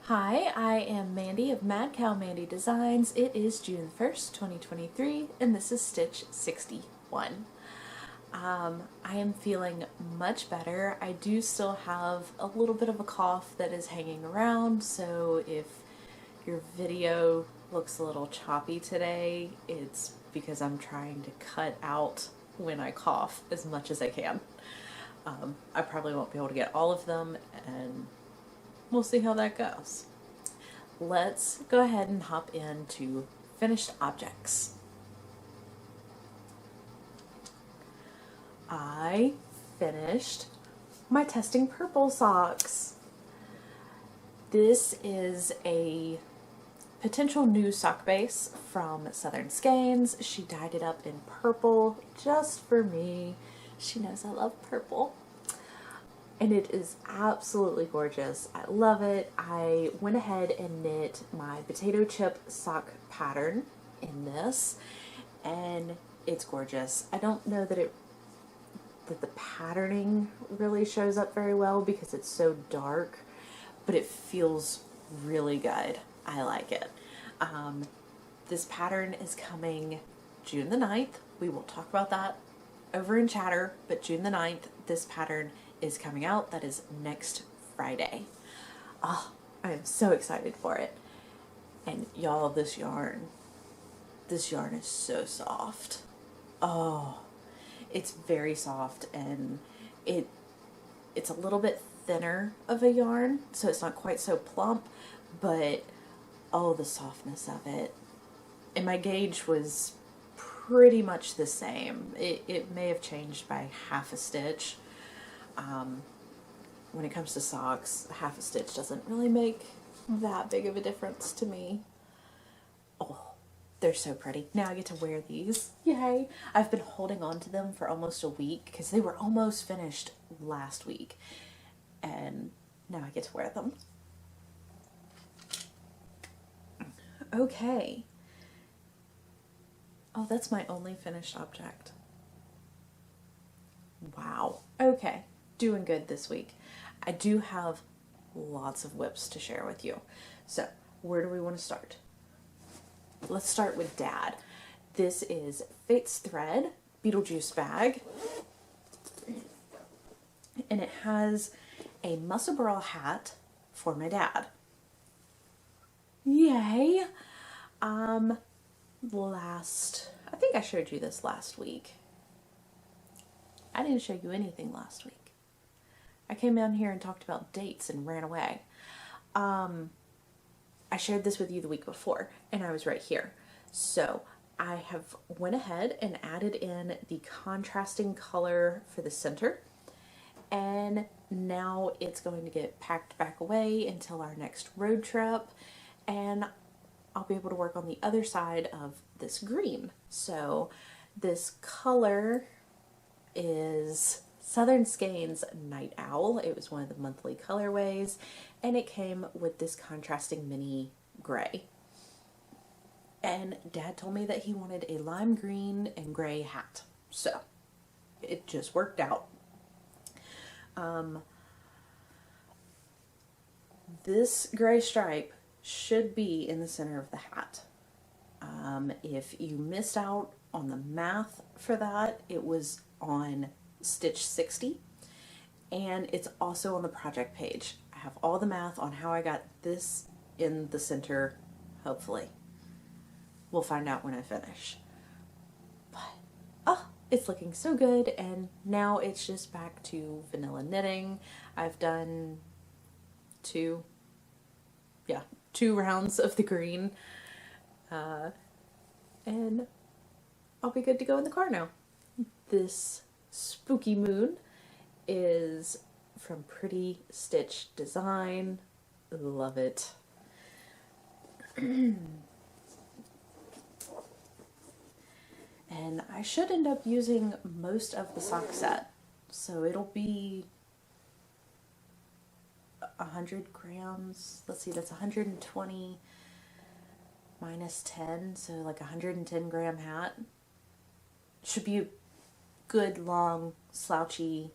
Hi, I am Mandy of Madcow Designs. It is June 1st, 2023, and this is Stitch 61. I am feeling much better. I do still have a little bit of a cough that is hanging around, so if your video looks a little choppy today, it's because I'm trying to cut out when I cough as much as I can. I probably won't be able to get all of them, and we'll see how that goes. Let's go ahead and hop into finished objects. I finished my Testing Purple socks. This is a potential new sock base from Southern Skeins. She dyed it up in purple just for me. She knows I love purple. And it is absolutely gorgeous. I love it. I went ahead and knit my potato chip sock pattern in this, and it's gorgeous. I don't know that the patterning really shows up very well because it's so dark, but it feels really good. I like it. This pattern is coming June the 9th. We will talk about that over in chatter, but June the 9th, this pattern is coming out. That is next Friday. Oh, I am so excited for it. And y'all, this yarn is so soft. Oh, it's very soft, and it's a little bit thinner of a yarn, so it's not quite so plump, but oh, the softness of it. And my gauge was pretty much the same. It may have changed by half a stitch. When it comes to socks, half a stitch doesn't really make that big of a difference to me. Oh, they're so pretty. Now I get to wear these. Yay! I've been holding on to them for almost a week because they were almost finished last week. And now I get to wear them. Okay. Oh, that's my only finished object. Wow. Okay. Doing good this week. I do have lots of whips to share with you. So, where do we want to start? Let's start with Dad. This is Fate's Thread Beetlejuice bag. And it has a muscle burl hat for my dad. Yay! I think I showed you this last week. I didn't show you anything last week. I came down here and talked about dates and ran away. I shared this with you the week before, and I was right here. So I have went ahead and added in the contrasting color for the center, and now it's going to get packed back away until our next road trip, and I'll be able to work on the other side of this green. So this color is Southern Skeins Night Owl. It was one of the monthly colorways, and it came with this contrasting mini gray. And Dad told me that he wanted a lime green and gray hat, so it just worked out. This gray stripe should be in the center of the hat. If you missed out on the math for that, it was on stitch 60, and it's also on the project page. I have all the math on how I got this in the center, hopefully. We'll find out when I finish. But, oh, it's looking so good, and now it's just back to vanilla knitting. I've done two rounds of the green, and I'll be good to go in the car now. This Spooky Moon is from Pretty Stitch Design. Love it. And I should end up using most of the sock set. So it'll be 100 grams. Let's see, that's 120 minus 10, so like 110 gram hat. Should be a good long slouchy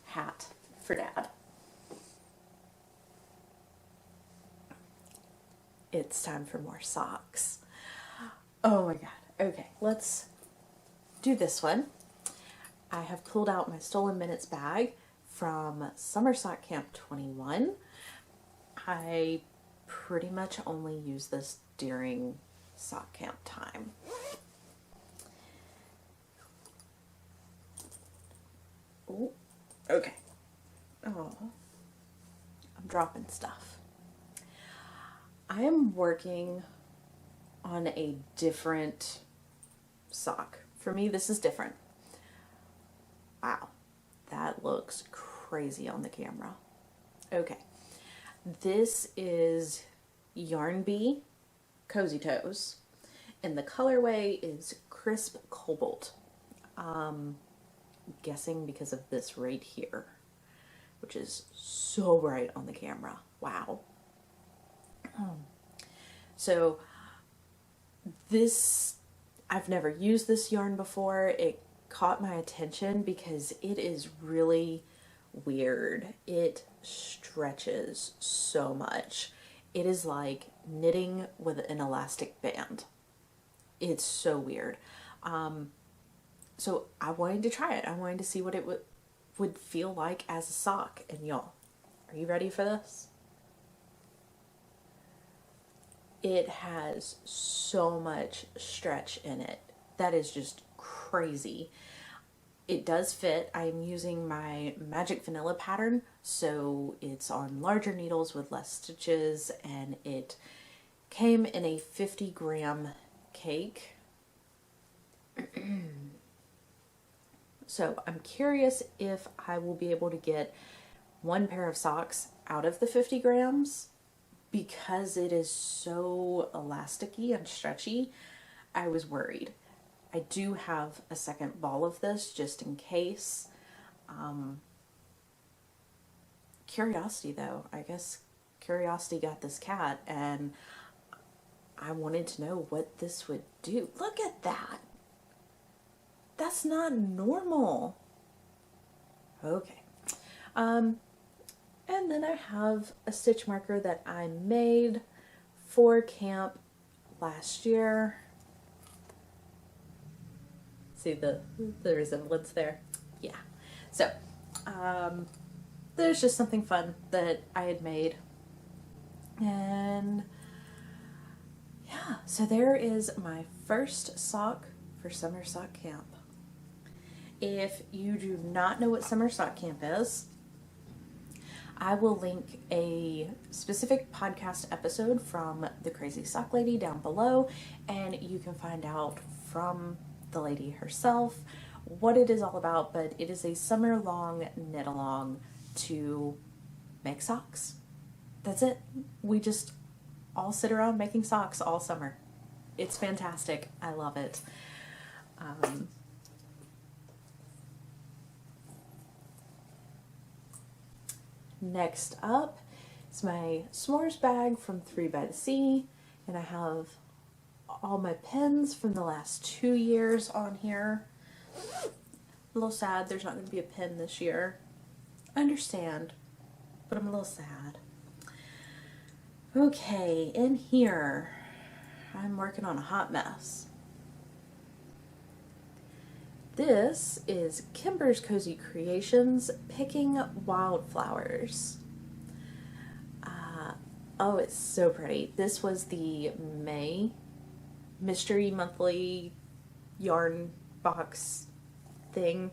hat for Dad. it's time for more socks. Oh my god. Okay, let's do this one. I have pulled out my Stolen Minutes bag from Summer Sock Camp 21. I pretty much only use this during sock camp time. Ooh, okay. Oh, I'm dropping stuff. I am working on a different sock. For me, this is different. Wow, that looks crazy on the camera. Okay, this is Yarn Bee Cozy Toes, and the colorway is Crisp Cobalt. I'm guessing because of this right here, which is so bright on the camera. Wow. So this, I've never used this yarn before. It caught my attention because it is really weird. It stretches so much. It is like knitting with an elastic band. It's so weird. So I wanted to try it. I wanted to see what it would feel like as a sock. And y'all, are you ready for this? It has so much stretch in it. That is just crazy. It does fit. I'm using my Magic Vanilla pattern, so it's on larger needles with less stitches, and it came in a 50-gram cake. So I'm curious if I will be able to get one pair of socks out of the 50 grams. Because it is so elasticy and stretchy, I was worried. I do have a second ball of this just in case. Curiosity though, I guess curiosity got this cat, and I wanted to know what this would do. Look at that! That's not normal. Okay. And then I have a stitch marker that I made for camp last year. See the resemblance there? Yeah. So, there's just something fun that I had made. And yeah, so there is my first sock for Summer Sock Camp. If you do not know what Summer Sock Camp is, I will link a specific podcast episode from the Crazy Sock Lady down below, and you can find out from the lady herself what it is all about. But it is a summer-long knit-along to make socks. That's it. We just all sit around making socks all summer. It's fantastic. I love it. Next up is my s'mores bag from 3 by the Sea, and I have all my pins from the last 2 years on here. A little sad there's not going to be a pin this year. I understand, but I'm a little sad. Okay, in here, I'm working on a hot mess. This is Kimbers Cozy Creations Picking Wildflowers. Oh, it's so pretty. This was the May Mystery Monthly yarn box thing.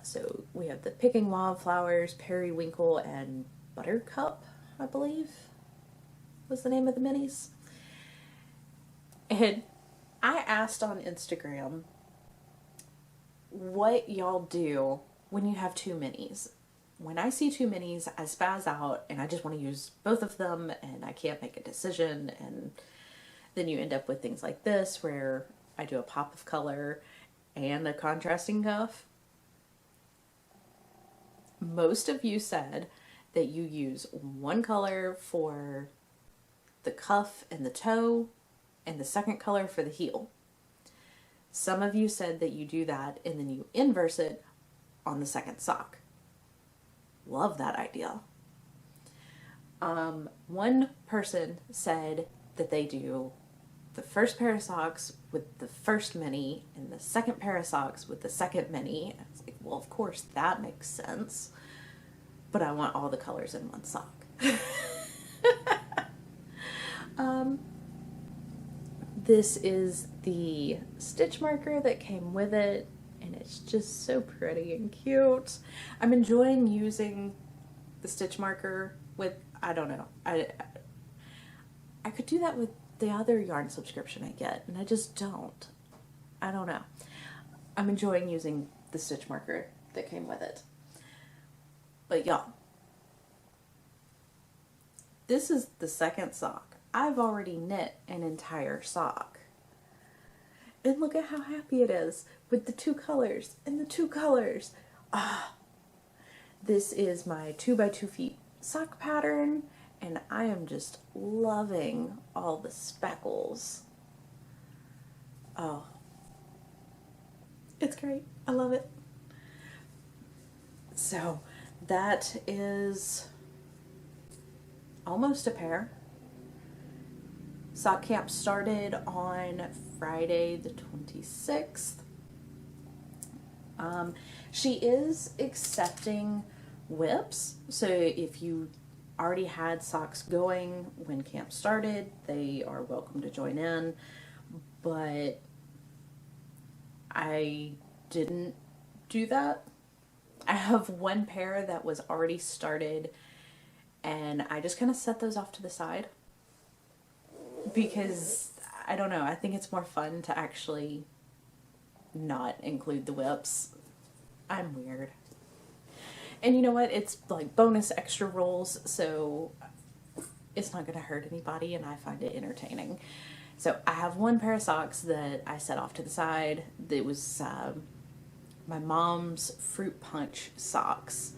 So we have the Picking Wildflowers, Periwinkle, and Buttercup, I believe was the name of the minis. And I asked on Instagram what y'all do when you have 2 minis. When I see 2 minis, I spaz out and I just want to use both of them and I can't make a decision, and then you end up with things like this where I do a pop of color and a contrasting cuff. Most of you said that you use one color for the cuff and the toe and the second color for the heel. Some of you said that you do that and then you inverse it on the second sock. Love that idea. One person said that they do the first pair of socks with the first mini and the second pair of socks with the second mini. I was like, well, of course that makes sense, but I want all the colors in one sock. This is the stitch marker that came with it, and it's just so pretty and cute. I'm enjoying using the stitch marker with, I don't know, I could do that with the other yarn subscription I get, and I just don't. I don't know. I'm enjoying using the stitch marker that came with it. But y'all, this is the second sock. I've already knit an entire sock. And look at how happy it is with the two colors and the two colors. Ah, this is my 2x2 feet sock pattern, and I am just loving all the speckles. Oh, it's great. I love it. So that is almost a pair. Sock camp started on Friday the 26th. She is accepting whips, so if you already had socks going when camp started, they are welcome to join in, but I didn't do that. I have one pair that was already started, and I just kind of set those off to the side because I don't know, I think it's more fun to actually not include the whips. I'm weird. And you know what? It's like bonus extra rolls, so it's not going to hurt anybody, and I find it entertaining. So I have one pair of socks that I set off to the side. It was my mom's fruit punch socks.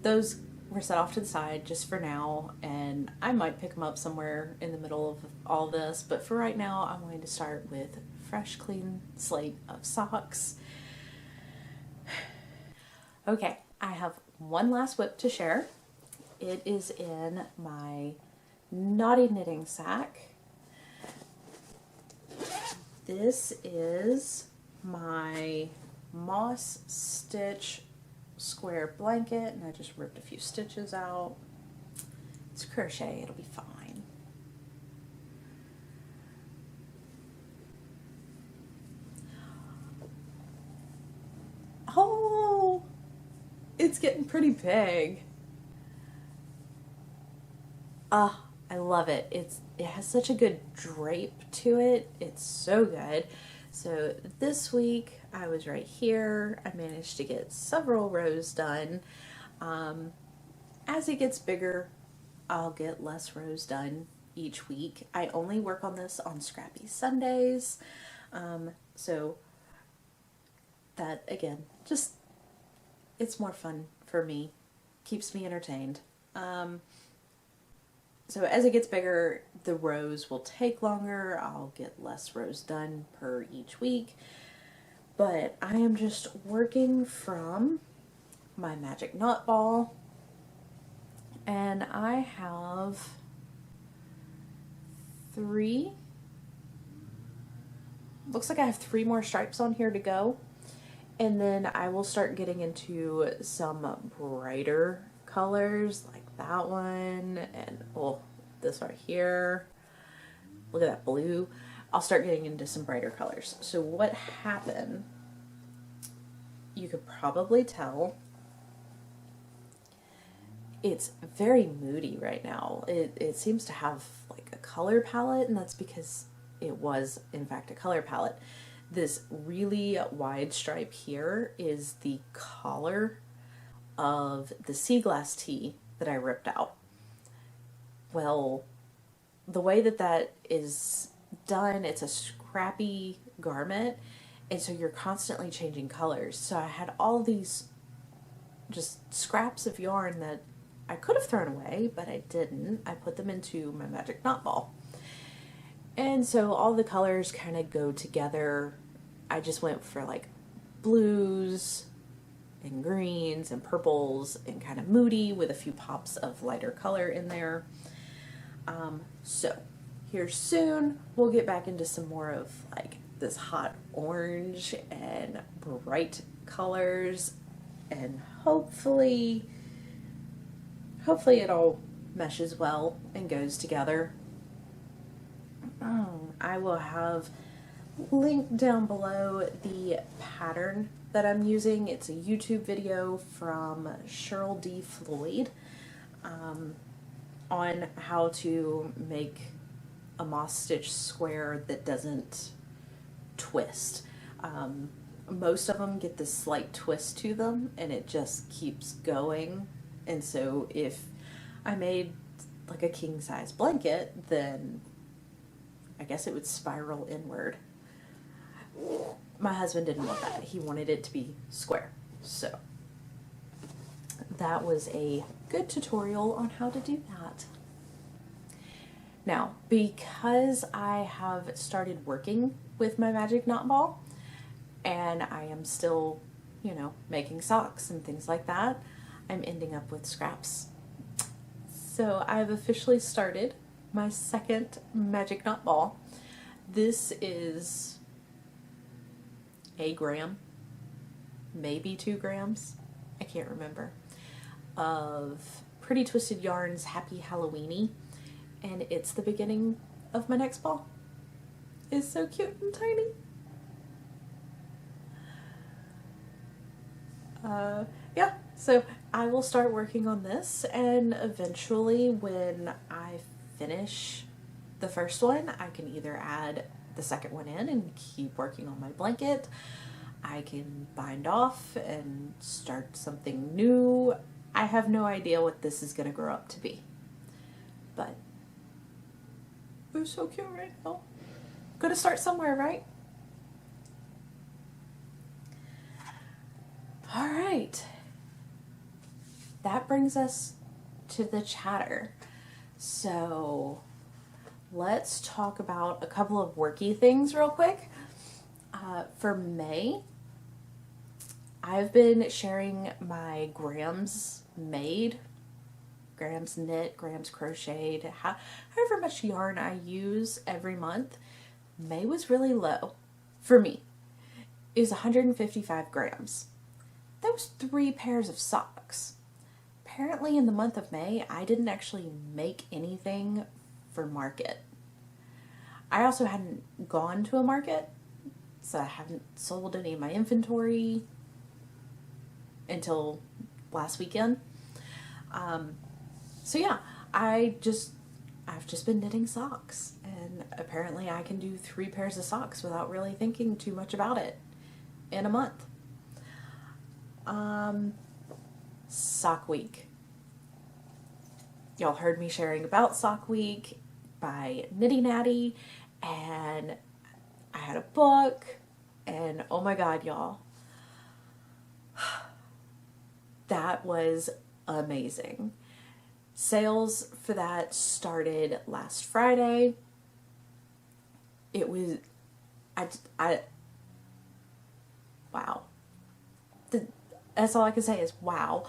Those were set off to the side just for now, and I might pick them up somewhere in the middle of all this, but for right now I'm going to start with fresh clean slate of socks. Okay, I have one last whip to share. It is in my Naughty Knitting sack. This is my Moss Stitch square blanket, and I just ripped a few stitches out. It's crochet, it'll be fine. Oh, it's getting pretty big. Ah, I love it. It has such a good drape to it. It's so good. So this week I was right here. I managed to get several rows done. As it gets bigger, I'll get less rows done each week. I only work on this on Scrappy Sundays. So that, again, just, it's more fun for me. Keeps me entertained. So as it gets bigger, the rows will take longer. I'll get less rows done per each week. But I am just working from my magic knot ball. And I have 3. Looks like I have 3 more stripes on here to go. And then I will start getting into some brighter colors like that one, and oh, this right here. Look at that blue. I'll start getting into some brighter colors. So what happened, you could probably tell, it's very moody right now. It seems to have like a color palette, and that's because it was in fact a color palette. This really wide stripe here is the collar of the sea glass tee that I ripped out. Well, the way that that is done, it's a scrappy garment, and so you're constantly changing colors. So I had all these just scraps of yarn that I could have thrown away, but I didn't. I put them into my magic knot ball. And so all the colors kind of go together. I just went for like blues, and greens and purples and kind of moody with a few pops of lighter color in there. So here soon we'll get back into some more of like this hot orange and bright colors, and hopefully it all meshes well and goes together. I will have linked down below the pattern that I'm using. It's a YouTube video from Cheryl Floyd on how to make a moss stitch square that doesn't twist. Most of them get this slight twist to them and it just keeps going, and so if I made like a king size blanket, then I guess it would spiral inward. My husband didn't want that. He wanted it to be square. So that was a good tutorial on how to do that. Now, because I have started working with my magic knot ball and I am still, you know, making socks and things like that, I'm ending up with scraps. So I've officially started my second magic knot ball. This is a gram, maybe 2 grams, I can't remember, of Pretty Twisted Yarns Happy Halloweeny, and it's the beginning of my next ball. It's so cute and tiny. Yeah, so I will start working on this, and eventually when I finish the first one, I can either add the second one in and keep working on my blanket. I can bind off and start something new. I have no idea what this is going to grow up to be, but it's so cute right now. Gotta start somewhere, right? All right. That brings us to the chatter. So let's talk about a couple of worky things real quick. For May, I've been sharing my grams made, grams knit, grams crocheted, however much yarn I use every month. May was really low for me. It was 155 grams. That was 3 pairs of socks. Apparently in the month of May, I didn't actually make anything for market. I also hadn't gone to a market, so I haven't sold any of my inventory until last weekend. So yeah, I've just been knitting socks, and apparently I can do 3 pairs of socks without really thinking too much about it in a month. Sock Week. Y'all heard me sharing about Sock Week by Nitty Natty, and I had a book, and oh my god, y'all, that was amazing. Sales for that started last Friday. It was, wow. That's all I can say is wow.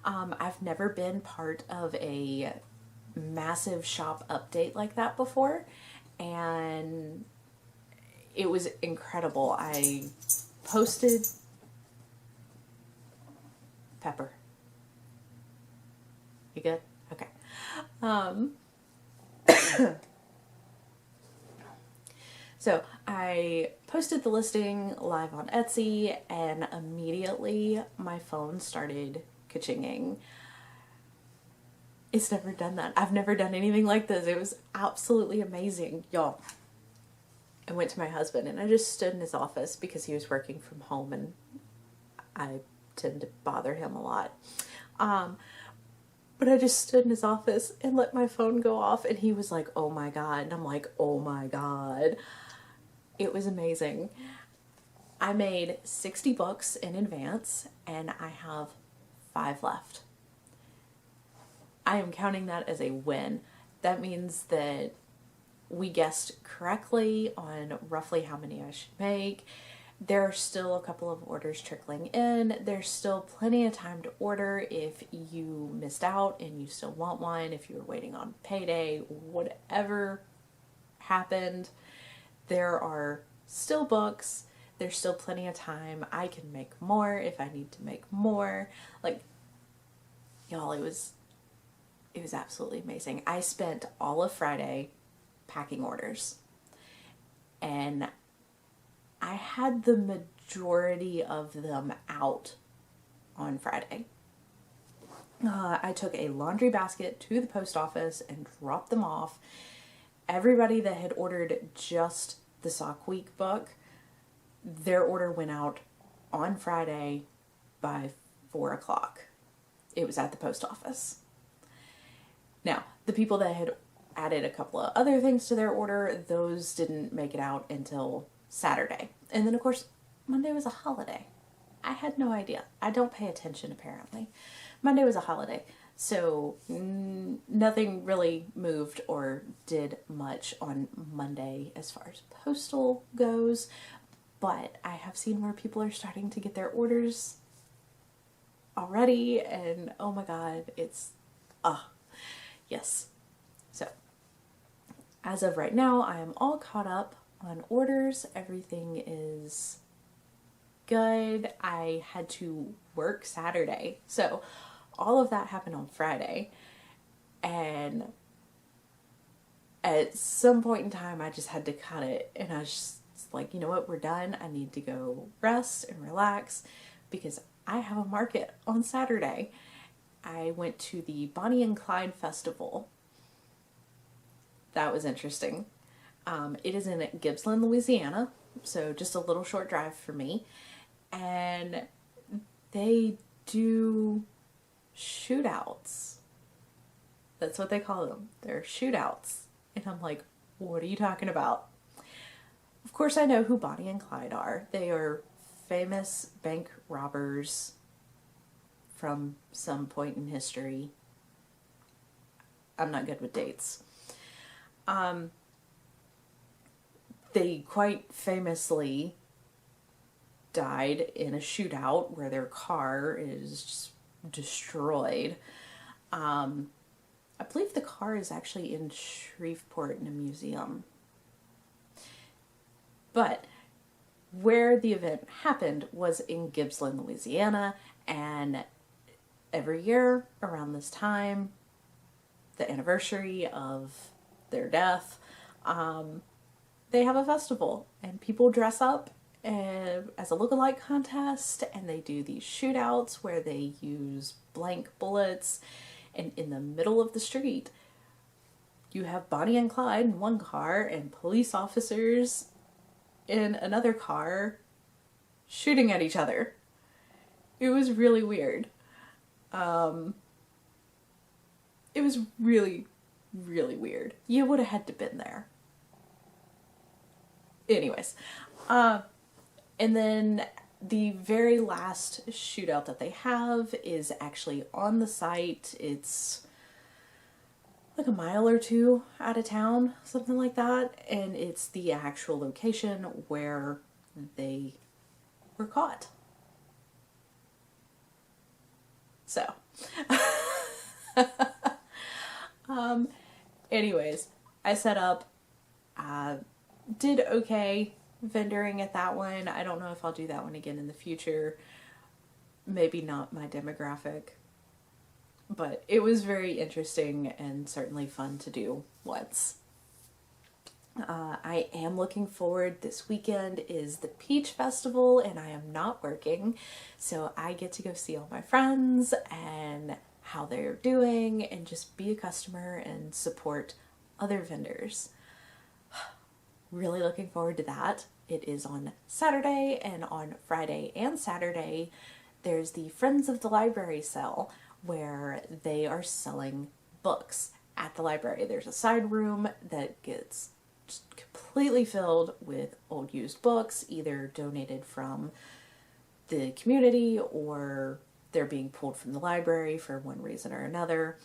I've never been part of a massive shop update like that before, and it was incredible. I posted Pepper. You good? Okay. So I posted the listing live on Etsy, and immediately my phone started ka-chinging. It's never done that. I've never done anything like this. It was absolutely amazing. Y'all, I went to my husband and I just stood in his office because he was working from home and I tend to bother him a lot. But I just stood in his office and let my phone go off, and he was like, oh my god. And I'm like, oh my god. It was amazing. I made 60 books in advance, and I have 5 left. I am counting that as a win. That means that we guessed correctly on roughly how many I should make, There are still a couple of orders trickling in. There's still plenty of time to order if you missed out and you still want one, if you were waiting on payday, whatever happened. There are still books. There's still plenty of time. I can make more if I need to make more. Like, y'all, it was absolutely amazing. I spent all of Friday packing orders, and I had the majority of them out on Friday. I took a laundry basket to the post office and dropped them off. Everybody that had ordered just the Sock Week book, their order went out on Friday by 4 o'clock. It was at the post office. Now, the people that had added a couple of other things to their order, those didn't make it out until Saturday. And then, of course, Monday was a holiday. I had no idea. I don't pay attention, apparently. Monday was a holiday, so nothing really moved or did much on Monday as far as postal goes. But I have seen where people are starting to get their orders already, and oh my god, it's, yes. So, as of right now, I am all caught up on orders. Everything is good. I had to work Saturday, so all of that happened on Friday, and at some point in time I just had to cut it, and I was just like, you know what, we're done. I need to go rest and relax because I have a market on Saturday. I went to the Bonnie and Clyde Festival. That was interesting. It is in Gibbsland, Louisiana, so just a little short drive for me. And they do shootouts. That's what they call them. They're shootouts. And I'm like, what are you talking about? Of course I know who Bonnie and Clyde are. They are famous bank robbers from some point in history. I'm not good with dates. They quite famously died in a shootout where their car is just destroyed. I believe the car is actually in Shreveport in a museum. But where the event happened was in Gibbsland, Louisiana, and every year around this time, the anniversary of their death, they have a festival, and people dress up as a look-alike contest, and they do these shootouts where they use blank bullets, and in the middle of the street you have Bonnie and Clyde in one car and police officers in another car shooting at each other. It was really weird. It was really, really weird. You would have had to been there. Anyways, and then the very last shootout that they have is actually on the site. It's like a mile or two out of town, something like that, and it's the actual location where they were caught. So, anyways, I set up, did okay vendoring at that one. I don't know if I'll do that one again in the future. Maybe not my demographic. But it was very interesting and certainly fun to do once. I am looking forward. This weekend is the Peach Festival and I am not working. So I get to go see all my friends and how they're doing and just be a customer and support other vendors. Really looking forward to that. It is on Saturday, and on Friday and Saturday there's the Friends of the Library sale where they are selling books at the library. There's a side room that gets just completely filled with old used books, either donated from the community or they're being pulled from the library for one reason or another,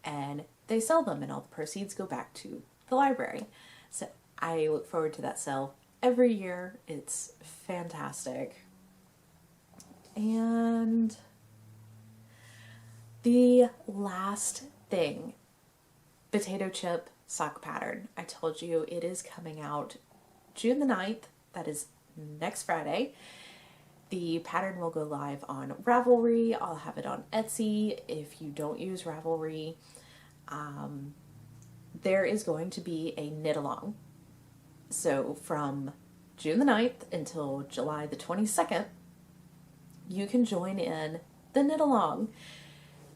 and they sell them and all the proceeds go back to the library. So I look forward to that sale every year. It's fantastic. And the last thing, potato chip sock pattern. I told you it is coming out June the 9th. That is next Friday. The pattern will go live on Ravelry. I'll have it on Etsy. If you don't use Ravelry, there is going to be a knit along. So from June the 9th until July the 22nd, you can join in the knit along.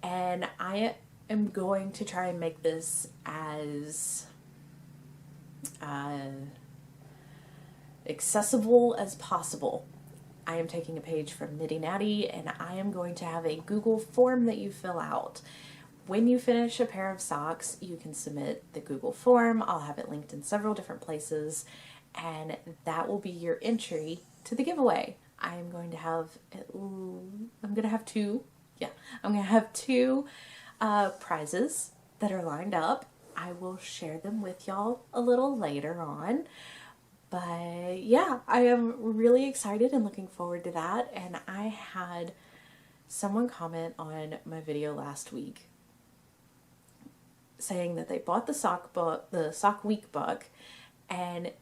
And I am going to try and make this as accessible as possible. I am taking a page from Nitty Natty, and I am going to have a Google form that you fill out. When you finish a pair of socks, you can submit the Google form. I'll have it linked in several different places, and that will be your entry to the giveaway. I'm going to have two prizes that are lined up. I will share them with y'all a little later on. But yeah, I am really excited and looking forward to that. And I had someone comment on my video last week saying that they bought the sock week book, and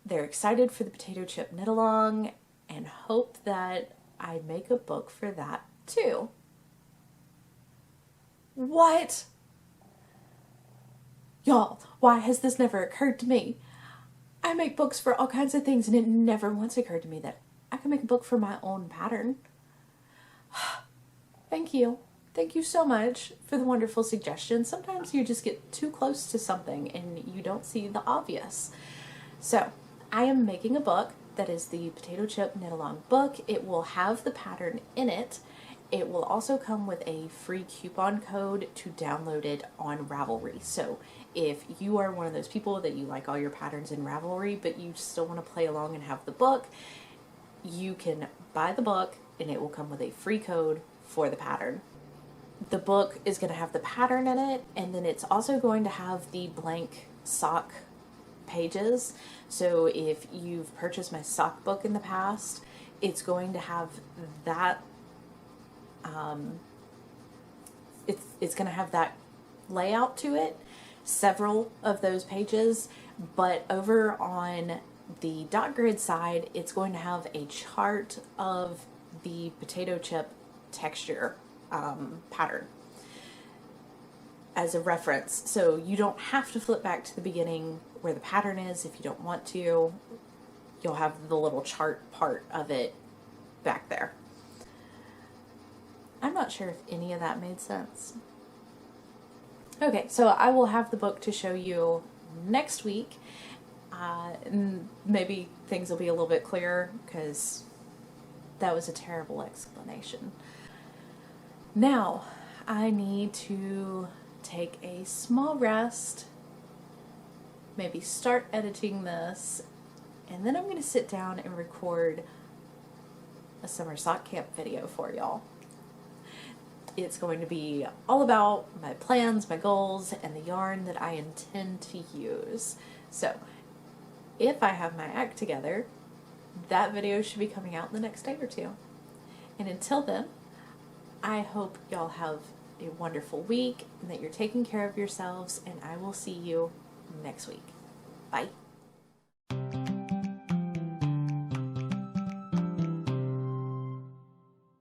they're excited for the potato chip knit along and hope that I make a book for that too. What? Y'all, why has this never occurred to me? I make books for all kinds of things, and it never once occurred to me that I can make a book for my own pattern. Thank you. Thank you so much for the wonderful suggestions. Sometimes you just get too close to something and you don't see the obvious. So, I am making a book that is the Potato Chip Knit Along book. It will have the pattern in it. It will also come with a free coupon code to download it on Ravelry. So if you are one of those people that you like all your patterns in Ravelry, but you still want to play along and have the book, you can buy the book and it will come with a free code for the pattern. The book is going to have the pattern in it, and then it's also going to have the blank sock pages. So if you've purchased my sock book in the past, it's going to have that it's going to have that layout to it, several of those pages, but over on the dot grid side, it's going to have a chart of the potato chip texture pattern as a reference. So you don't have to flip back to the beginning where the pattern is if you don't want to. You'll have the little chart part of it back there. I'm not sure if any of that made sense. Okay, so I will have the book to show you next week. And maybe things will be a little bit clearer because that was a terrible explanation. Now, I need to take a small rest, maybe start editing this, and then I'm going to sit down and record a summer sock camp video for y'all. It's going to be all about my plans, my goals, and the yarn that I intend to use. So, if I have my act together, that video should be coming out in the next day or two. And until then, I hope y'all have a wonderful week and that you're taking care of yourselves, and I will see you next week. Bye.